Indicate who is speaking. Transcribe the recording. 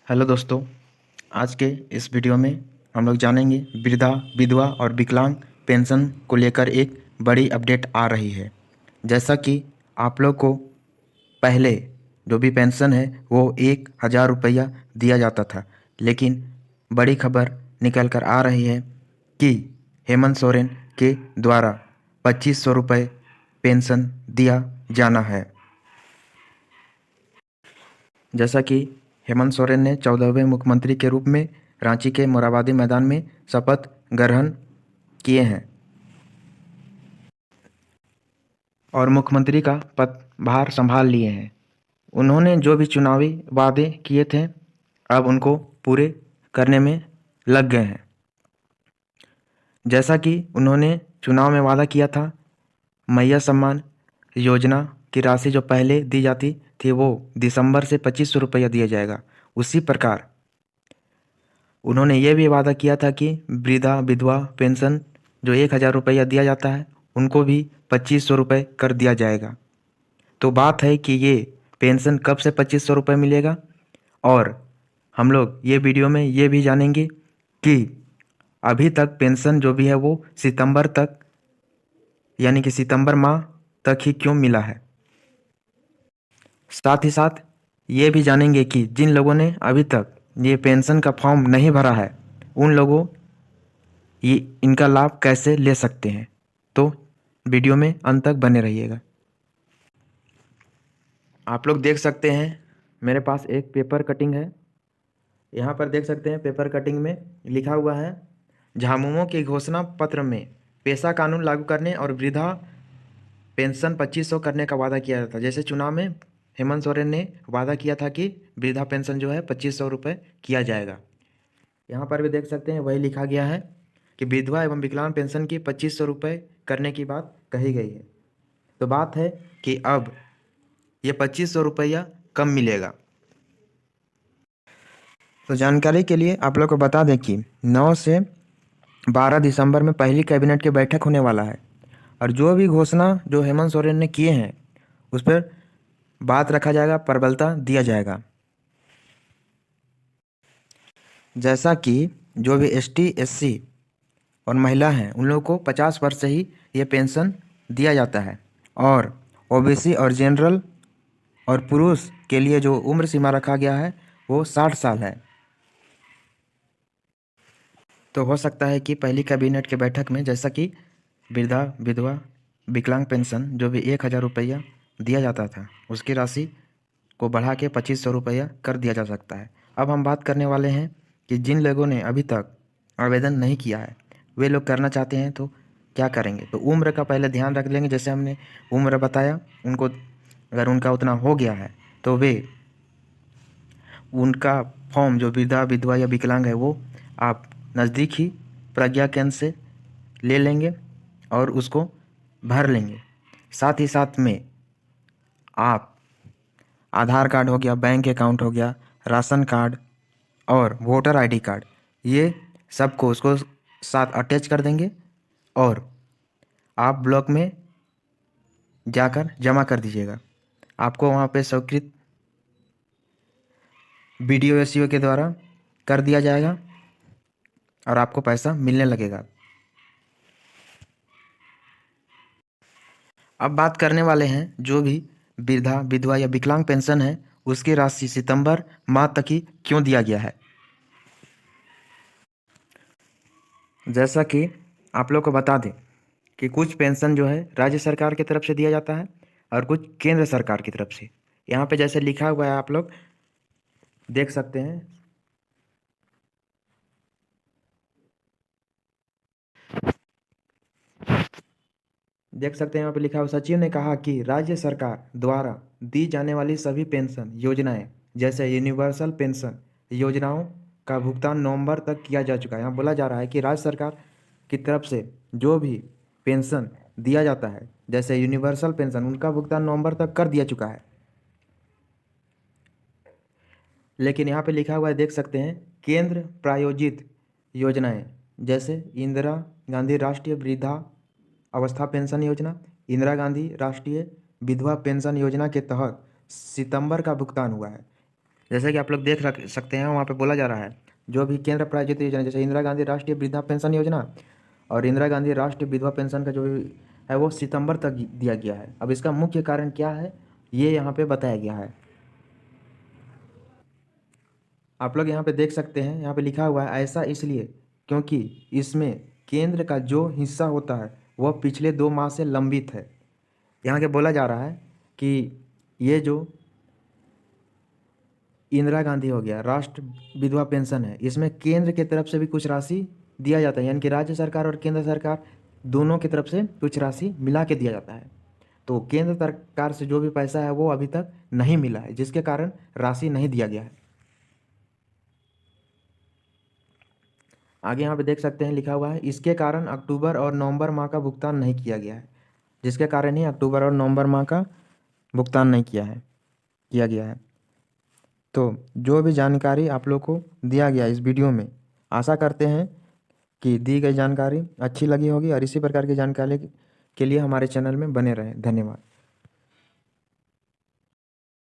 Speaker 1: Hello दोस्तों, आज के इस वीडियो में हम लोग जानेंगे वृद्धा, विधवा और विकलांग पेंशन को लेकर एक बड़ी अपडेट आ रही है। जैसा कि आप लोग को पहले जो भी पेंशन है वो 1,000 रुपया दिया जाता था, लेकिन बड़ी खबर निकल कर आ रही है कि हेमंत सोरेन के द्वारा 2500 रुपये पेंशन दिया जाना है। जैसा कि हेमंत सोरेन ने 14वें मुख्यमंत्री के रूप में रांची के मोरहाबादी मैदान में शपथ ग्रहण किए हैं और मुख्यमंत्री का पदभार संभाल लिए हैं। उन्होंने जो भी चुनावी वादे किए थे अब उनको पूरे करने में लग गए हैं। जैसा कि उन्होंने चुनाव में वादा किया था, मैया सम्मान योजना की राशि जो पहले दी जाती थी वो दिसंबर से 2500 रुपया दिया जाएगा। उसी प्रकार उन्होंने ये भी वादा किया था कि वृद्धा विधवा पेंशन जो 1,000 रुपया दिया जाता है उनको भी 2500 रुपये कर दिया जाएगा। तो बात है कि ये पेंशन कब से 2500 रुपये मिलेगा, और हम लोग ये वीडियो में ये भी जानेंगे कि अभी तक पेंशन जो भी है वो सितंबर तक, यानी कि सितंबर माह तक ही क्यों मिला है। साथ ही साथ ये भी जानेंगे कि जिन लोगों ने अभी तक ये पेंशन का फॉर्म नहीं भरा है उन लोगों ये इनका लाभ कैसे ले सकते हैं। तो वीडियो में अंत तक बने रहिएगा। आप लोग देख सकते हैं मेरे पास एक पेपर कटिंग है। यहाँ पर देख सकते हैं पेपर कटिंग में लिखा हुआ है, झामुमो के घोषणा पत्र में पेशा कानून लागू करने और वृद्धा पेंशन 2500 करने का वादा किया था। जैसे चुनाव में हेमंत सोरेन ने वादा किया था कि वृद्धा पेंशन जो है 2500 रुपये किया जाएगा। यहाँ पर भी देख सकते हैं वही लिखा गया है कि विधवा एवं विकलांग पेंशन की 2500 रुपये करने की बात कही गई है। तो बात है कि अब ये 2500 रुपया कम मिलेगा। तो जानकारी के लिए आप लोग को बता दें कि 9 से 12 दिसंबर में पहली कैबिनेट की बैठक होने वाला है और जो भी घोषणा जो हेमंत सोरेन ने किए हैं उस पर बात रखा जाएगा, प्रबलता दिया जाएगा। जैसा कि जो भी एसटी, एससी और महिला हैं उन लोगों को 50 वर्ष से ही ये पेंशन दिया जाता है, और ओबीसी और जनरल और पुरुष के लिए जो उम्र सीमा रखा गया है वो 60 साल है। तो हो सकता है कि पहली कैबिनेट की बैठक में जैसा कि वृद्धा, विधवा, विकलांग पेंशन जो भी 1,000 रुपया दिया जाता था उसकी राशि को बढ़ा के 2500 रुपया कर दिया जा सकता है। अब हम बात करने वाले हैं कि जिन लोगों ने अभी तक आवेदन नहीं किया है वे लोग करना चाहते हैं तो क्या करेंगे। तो उम्र का पहले ध्यान रख लेंगे। जैसे हमने उम्र बताया, उनको अगर उनका उतना हो गया है तो वे उनका फॉर्म जो वृद्धा, विधवा या विकलांग है वो आप नज़दीक ही प्रज्ञा केंद्र से ले लेंगे और उसको भर लेंगे। साथ ही साथ में आप आधार कार्ड हो गया, बैंक अकाउंट हो गया, राशन कार्ड और वोटर आईडी कार्ड, ये सबको उसको साथ अटैच कर देंगे और आप ब्लॉक में जाकर जमा कर दीजिएगा। आपको वहाँ पे स्वीकृत बीडीओ एसईओ के द्वारा कर दिया जाएगा और आपको पैसा मिलने लगेगा। अब बात करने वाले हैं जो भी वृद्धा, विधवा या विकलांग पेंशन है उसकी राशि सितंबर माह तक ही क्यों दिया गया है। जैसा कि आप लोग को बता दें कि कुछ पेंशन जो है राज्य सरकार की तरफ से दिया जाता है और कुछ केंद्र सरकार की तरफ से। यहाँ पे जैसे लिखा हुआ है आप लोग देख सकते हैं, देख सकते हैं यहाँ पे लिखा हुआ, सचिव ने कहा कि राज्य सरकार द्वारा दी जाने वाली सभी पेंशन योजनाएं जैसे यूनिवर्सल पेंशन योजनाओं का भुगतान नवंबर तक किया जा चुका है। यहाँ बोला जा रहा है कि राज्य सरकार की तरफ से जो भी पेंशन दिया जाता है जैसे यूनिवर्सल पेंशन उनका भुगतान नवंबर तक कर दिया चुका है। लेकिन यहाँ पे लिखा हुआ है देख सकते हैं, केंद्र प्रायोजित योजनाएं जैसे इंदिरा गांधी राष्ट्रीय वृद्धा अवस्था पेंशन योजना, इंदिरा गांधी राष्ट्रीय विधवा पेंशन योजना के तहत सितंबर का भुगतान हुआ है। जैसे कि आप लोग देख सकते हैं, वहाँ पे बोला जा रहा है जो भी केंद्र प्रायोजित योजना जैसे इंदिरा गांधी राष्ट्रीय वृद्धा पेंशन योजना और इंदिरा गांधी राष्ट्रीय विधवा पेंशन का जो भी है वो सितंबर तक दिया गया है। अब इसका मुख्य कारण क्या है ये यहाँ पे बताया गया है। आप लोग यहाँ पे देख सकते हैं, यहाँ पे लिखा हुआ है ऐसा इसलिए क्योंकि इसमें केंद्र का जो हिस्सा होता है वह पिछले 2 माह से लंबित है। यहाँ के बोला जा रहा है कि ये जो इंदिरा गांधी हो गया राष्ट्र विधवा पेंशन है, इसमें केंद्र की तरफ से भी कुछ राशि दिया जाता है, यानी कि राज्य सरकार और केंद्र सरकार दोनों की तरफ से कुछ राशि मिला के दिया जाता है। तो केंद्र सरकार से जो भी पैसा है वो अभी तक नहीं मिला है, जिसके कारण राशि नहीं दिया गया है। आगे यहाँ पे देख सकते हैं लिखा हुआ है इसके कारण अक्टूबर और नवंबर माह का भुगतान नहीं किया गया है, जिसके कारण ही अक्टूबर और नवंबर माह का भुगतान नहीं किया गया है। तो जो भी जानकारी आप लोग को दिया गया इस वीडियो में, आशा करते हैं कि दी गई जानकारी अच्छी लगी होगी और इसी प्रकार की जानकारी के लिए हमारे चैनल में बने रहें। धन्यवाद।